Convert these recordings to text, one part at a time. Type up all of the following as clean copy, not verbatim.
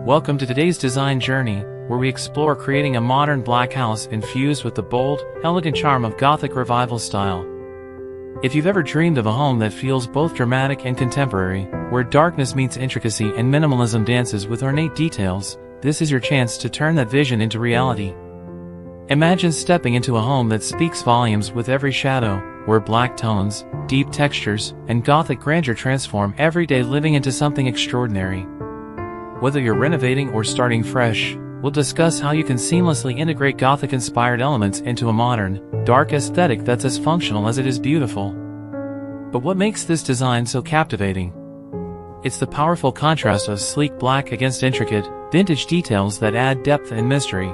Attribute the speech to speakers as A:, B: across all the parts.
A: Welcome to today's design journey, where we explore creating a modern black house infused with the bold, elegant charm of Gothic Revival style. If you've ever dreamed of a home that feels both dramatic and contemporary, where darkness meets intricacy and minimalism dances with ornate details, this is your chance to turn that vision into reality. Imagine stepping into a home that speaks volumes with every shadow, where black tones, deep textures, and Gothic grandeur transform everyday living into something extraordinary. Whether you're renovating or starting fresh, we'll discuss how you can seamlessly integrate Gothic-inspired elements into a modern, dark aesthetic that's as functional as it is beautiful. But what makes this design so captivating? It's the powerful contrast of sleek black against intricate, vintage details that add depth and mystery.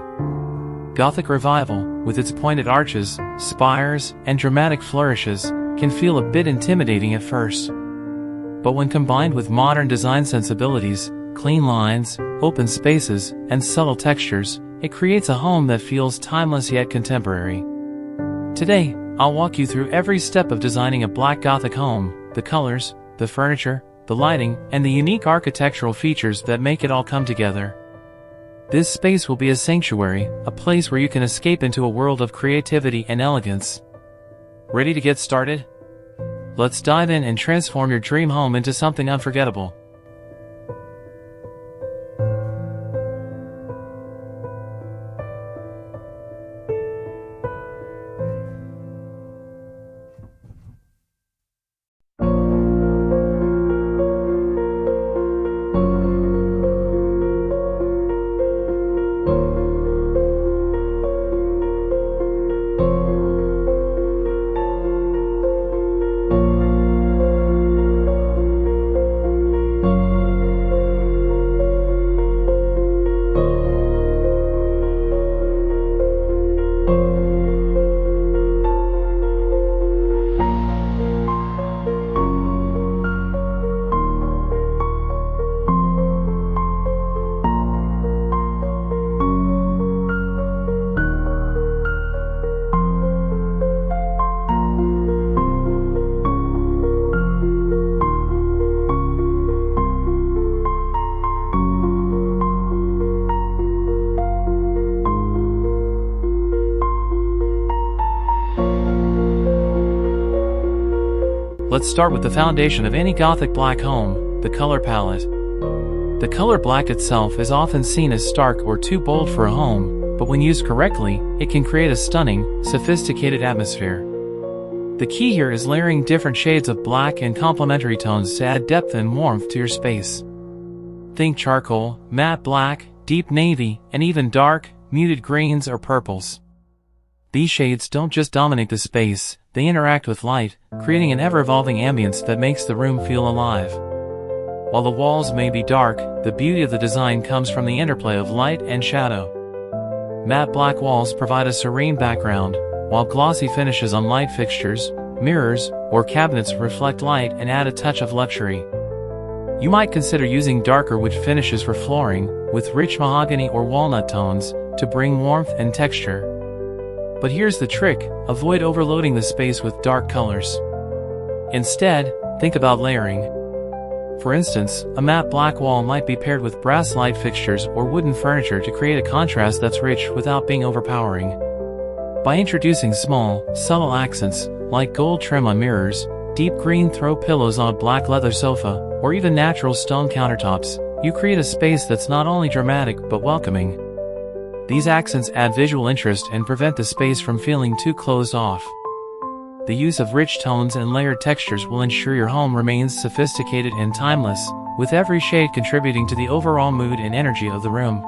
A: Gothic Revival, with its pointed arches, spires, and dramatic flourishes, can feel a bit intimidating at first. But when combined with modern design sensibilities, clean lines, open spaces, and subtle textures, it creates a home that feels timeless yet contemporary. Today, I'll walk you through every step of designing a black Gothic home, the colors, the furniture, the lighting, and the unique architectural features that make it all come together. This space will be a sanctuary, a place where you can escape into a world of creativity and elegance. Ready to get started? Let's dive in and transform your dream home into something unforgettable. Let's start with the foundation of any Gothic black home, the color palette. The color black itself is often seen as stark or too bold for a home, but when used correctly, it can create a stunning, sophisticated atmosphere. The key here is layering different shades of black and complementary tones to add depth and warmth to your space. Think charcoal, matte black, deep navy, and even dark, muted greens or purples. These shades don't just dominate the space, they interact with light, creating an ever-evolving ambience that makes the room feel alive. While the walls may be dark, the beauty of the design comes from the interplay of light and shadow. Matte black walls provide a serene background, while glossy finishes on light fixtures, mirrors, or cabinets reflect light and add a touch of luxury. You might consider using darker wood finishes for flooring, with rich mahogany or walnut tones, to bring warmth and texture. But here's the trick, avoid overloading the space with dark colors. Instead, think about layering. For instance, a matte black wall might be paired with brass light fixtures or wooden furniture to create a contrast that's rich without being overpowering. By introducing small, subtle accents, like gold trim on mirrors, deep green throw pillows on a black leather sofa, or even natural stone countertops, you create a space that's not only dramatic but welcoming. These accents add visual interest and prevent the space from feeling too closed off. The use of rich tones and layered textures will ensure your home remains sophisticated and timeless, with every shade contributing to the overall mood and energy of the room.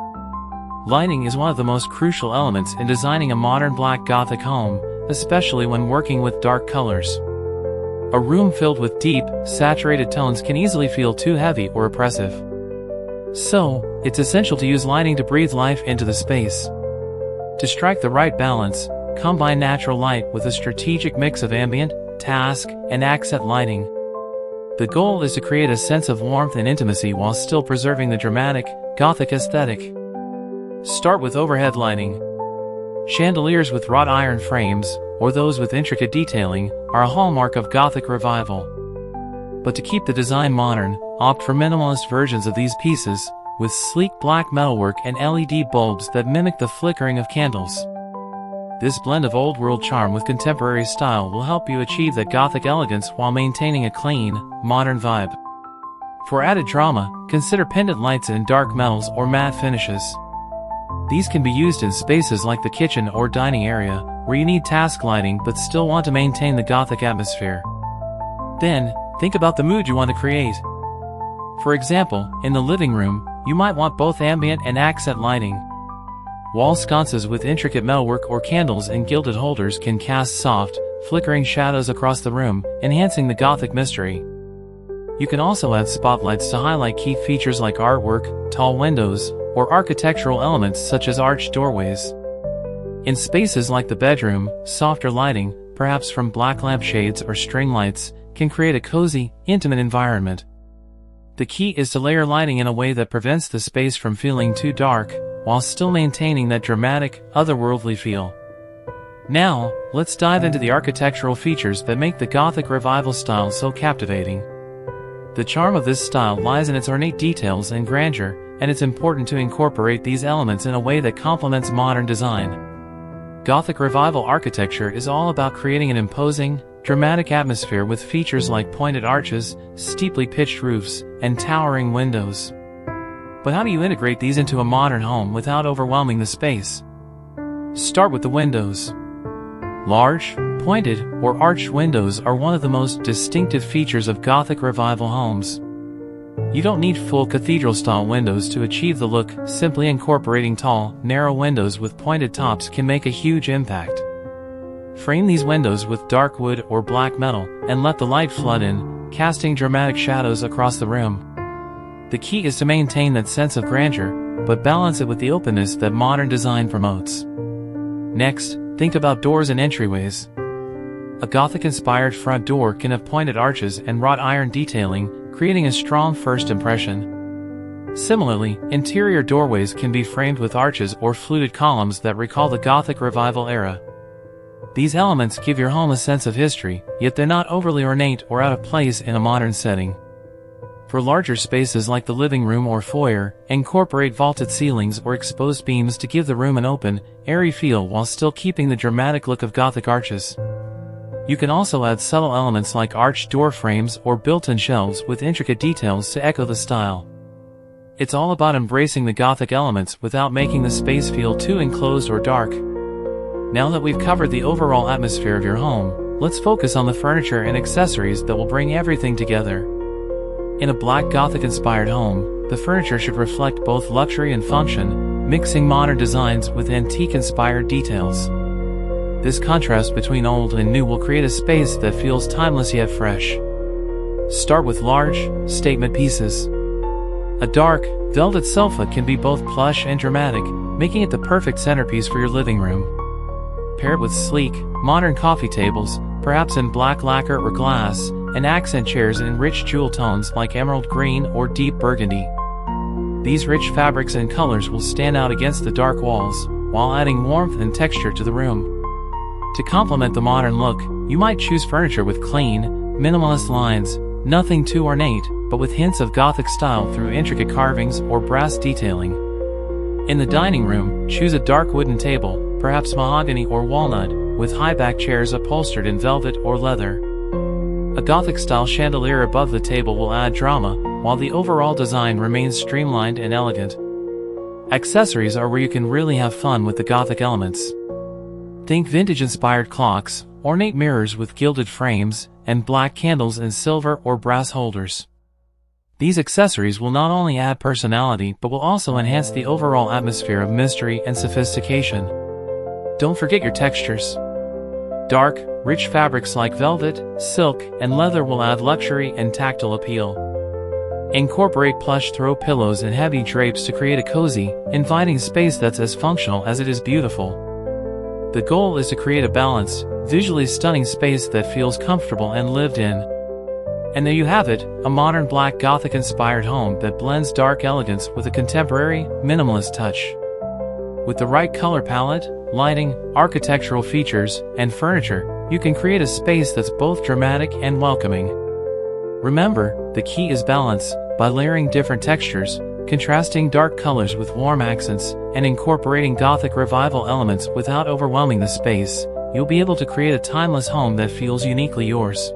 A: Lighting is one of the most crucial elements in designing a modern black Gothic home, especially when working with dark colors. A room filled with deep, saturated tones can easily feel too heavy or oppressive. So, it's essential to use lighting to breathe life into the space. To strike the right balance, combine natural light with a strategic mix of ambient, task, and accent lighting. The goal is to create a sense of warmth and intimacy while still preserving the dramatic, Gothic aesthetic. Start with overhead lighting. Chandeliers with wrought iron frames, or those with intricate detailing, are a hallmark of Gothic Revival. But to keep the design modern, opt for minimalist versions of these pieces, with sleek black metalwork and LED bulbs that mimic the flickering of candles. This blend of old-world charm with contemporary style will help you achieve that Gothic elegance while maintaining a clean, modern vibe. For added drama, consider pendant lights in dark metals or matte finishes. These can be used in spaces like the kitchen or dining area, where you need task lighting but still want to maintain the Gothic atmosphere. Then, think about the mood you want to create. For example, in the living room, you might want both ambient and accent lighting. Wall sconces with intricate metalwork or candles in gilded holders can cast soft, flickering shadows across the room, enhancing the Gothic mystery. You can also add spotlights to highlight key features like artwork, tall windows, or architectural elements such as arched doorways. In spaces like the bedroom, softer lighting, perhaps from black lampshades or string lights, can create a cozy, intimate environment. The key is to layer lighting in a way that prevents the space from feeling too dark, while still maintaining that dramatic, otherworldly feel. Now, let's dive into the architectural features that make the Gothic Revival style so captivating. The charm of this style lies in its ornate details and grandeur, and it's important to incorporate these elements in a way that complements modern design. Gothic Revival architecture is all about creating an imposing, dramatic atmosphere with features like pointed arches, steeply pitched roofs, and towering windows. But how do you integrate these into a modern home without overwhelming the space? Start with the windows. Large, pointed, or arched windows are one of the most distinctive features of Gothic Revival homes. You don't need full cathedral-style windows to achieve the look, simply incorporating tall, narrow windows with pointed tops can make a huge impact. Frame these windows with dark wood or black metal, and let the light flood in, casting dramatic shadows across the room. The key is to maintain that sense of grandeur, but balance it with the openness that modern design promotes. Next, think about doors and entryways. A Gothic-inspired front door can have pointed arches and wrought iron detailing, creating a strong first impression. Similarly, interior doorways can be framed with arches or fluted columns that recall the Gothic Revival era. These elements give your home a sense of history, yet they're not overly ornate or out of place in a modern setting. For larger spaces like the living room or foyer, incorporate vaulted ceilings or exposed beams to give the room an open, airy feel while still keeping the dramatic look of Gothic arches. You can also add subtle elements like arched door frames or built-in shelves with intricate details to echo the style. It's all about embracing the Gothic elements without making the space feel too enclosed or dark. Now that we've covered the overall atmosphere of your home, let's focus on the furniture and accessories that will bring everything together. In a black Gothic-inspired home, the furniture should reflect both luxury and function, mixing modern designs with antique-inspired details. This contrast between old and new will create a space that feels timeless yet fresh. Start with large, statement pieces. A dark, velvet sofa can be both plush and dramatic, making it the perfect centerpiece for your living room. Pair it with sleek, modern coffee tables, perhaps in black lacquer or glass, and accent chairs in rich jewel tones like emerald green or deep burgundy. These rich fabrics and colors will stand out against the dark walls, while adding warmth and texture to the room. To complement the modern look, you might choose furniture with clean, minimalist lines, nothing too ornate, but with hints of Gothic style through intricate carvings or brass detailing. In the dining room, choose a dark wooden table, perhaps mahogany or walnut, with high-back chairs upholstered in velvet or leather. A Gothic-style chandelier above the table will add drama, while the overall design remains streamlined and elegant. Accessories are where you can really have fun with the Gothic elements. Think vintage-inspired clocks, ornate mirrors with gilded frames, and black candles in silver or brass holders. These accessories will not only add personality but will also enhance the overall atmosphere of mystery and sophistication. Don't forget your textures. Dark, rich fabrics like velvet, silk, and leather will add luxury and tactile appeal. Incorporate plush throw pillows and heavy drapes to create a cozy, inviting space that's as functional as it is beautiful. The goal is to create a balanced, visually stunning space that feels comfortable and lived in. And there you have it, a modern black Gothic-inspired home that blends dark elegance with a contemporary, minimalist touch. With the right color palette, lighting, architectural features, and furniture, you can create a space that's both dramatic and welcoming. Remember, the key is balance. By layering different textures, Contrasting dark colors with warm accents and incorporating Gothic Revival elements without overwhelming the space, you'll be able to create a timeless home that feels uniquely yours.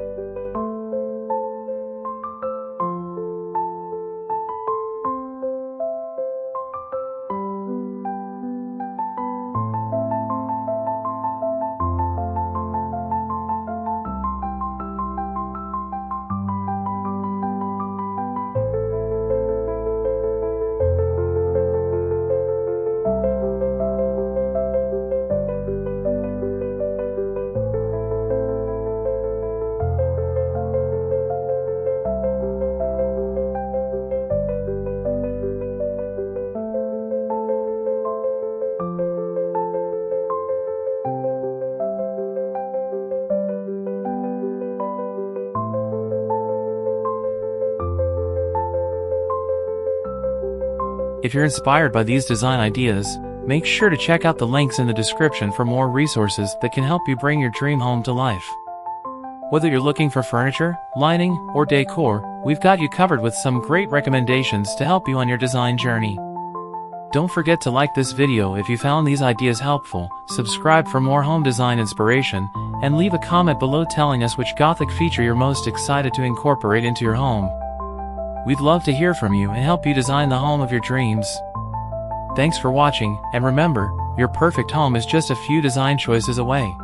A: If you're inspired by these design ideas, make sure to check out the links in the description for more resources that can help you bring your dream home to life. Whether you're looking for furniture, lighting, or decor, we've got you covered with some great recommendations to help you on your design journey. Don't forget to like this video if you found these ideas helpful, subscribe for more home design inspiration, and leave a comment below telling us which Gothic feature you're most excited to incorporate into your home. We'd love to hear from you and help you design the home of your dreams. Thanks for watching, and remember, your perfect home is just a few design choices away.